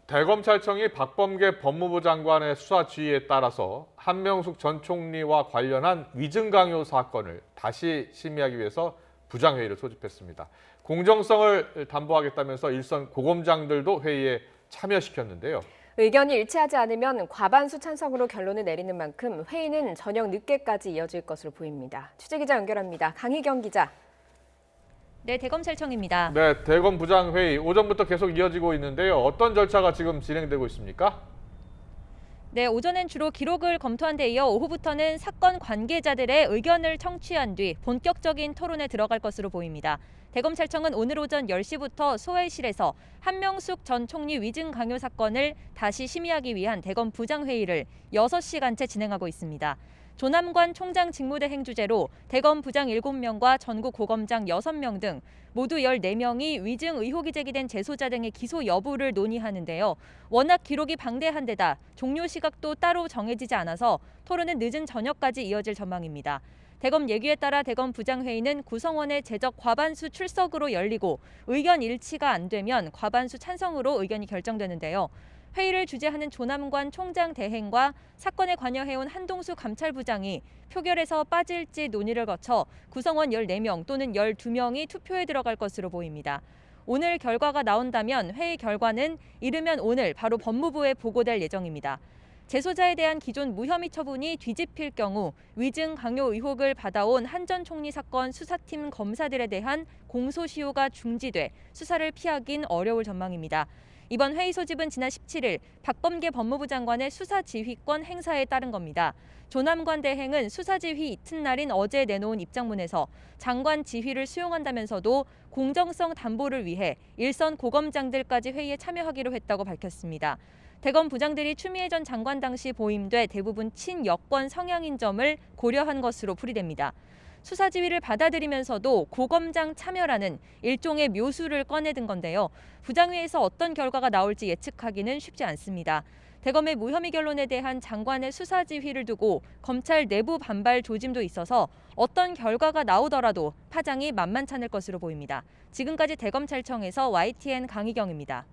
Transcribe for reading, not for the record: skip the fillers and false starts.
대검찰청이 박범계 법무부 장관의 수사 지휘에 따라서 한명숙 전 총리와 관련한 위증 강요 사건을 다시 심의하기 위해서 부장회의를 소집했습니다. 공정성을 담보하겠다면서 일선 고검장들도 회의에 참여시켰는데요. 의견이 일치하지 않으면 과반수 찬성으로 결론을 내리는 만큼 회의는 저녁 늦게까지 이어질 것으로 보입니다. 취재기자 연결합니다. 강희경 기자. 네, 대검찰청입니다. 네, 대검 부장회의 오전부터 계속 이어지고 있는데요. 어떤 절차가 지금 진행되고 있습니까? 네, 오전엔 주로 기록을 검토한 데 이어 오후부터는 사건 관계자들의 의견을 청취한 뒤 본격적인 토론에 들어갈 것으로 보입니다. 대검찰청은 오늘 오전 10시부터 소회실에서 한명숙 전 총리 위증 강요 사건을 다시 심의하기 위한 대검 부장회의를 6시간째 진행하고 있습니다. 조남관 총장 직무대행 주재로 대검 부장 7명과 전국 고검장 6명 등 모두 14명이 위증 의혹이 제기된 재소자 등의 기소 여부를 논의하는데요. 워낙 기록이 방대한 데다 종료 시각도 따로 정해지지 않아서 토론은 늦은 저녁까지 이어질 전망입니다. 대검 예규에 따라 대검 부장회의는 구성원의 제적 과반수 출석으로 열리고 의견 일치가 안 되면 과반수 찬성으로 의견이 결정되는데요. 회의를 주재하는 조남관 총장 대행과 사건에 관여해온 한동수 감찰부장이 표결에서 빠질지 논의를 거쳐 구성원 14명 또는 12명이 투표에 들어갈 것으로 보입니다. 오늘 결과가 나온다면 회의 결과는 이르면 오늘 바로 법무부에 보고될 예정입니다. 재소자에 대한 기존 무혐의 처분이 뒤집힐 경우 위증 강요 의혹을 받아온 한 전 총리 사건 수사팀 검사들에 대한 공소시효가 중지돼 수사를 피하긴 어려울 전망입니다. 이번 회의 소집은 지난 17일 박범계 법무부 장관의 수사지휘권 행사에 따른 겁니다. 조남관 대행은 수사지휘 이튿날인 어제 내놓은 입장문에서 장관 지휘를 수용한다면서도 공정성 담보를 위해 일선 고검장들까지 회의에 참여하기로 했다고 밝혔습니다. 대검 부장들이 추미애 전 장관 당시 보임돼 대부분 친여권 성향인 점을 고려한 것으로 풀이됩니다. 수사 지휘를 받아들이면서도 고검장 참여라는 일종의 묘수를 꺼내든 건데요. 부장회에서 어떤 결과가 나올지 예측하기는 쉽지 않습니다. 대검의 무혐의 결론에 대한 장관의 수사 지휘를 두고 검찰 내부 반발 조짐도 있어서 어떤 결과가 나오더라도 파장이 만만찮을 것으로 보입니다. 지금까지 대검찰청에서 YTN 강희경입니다.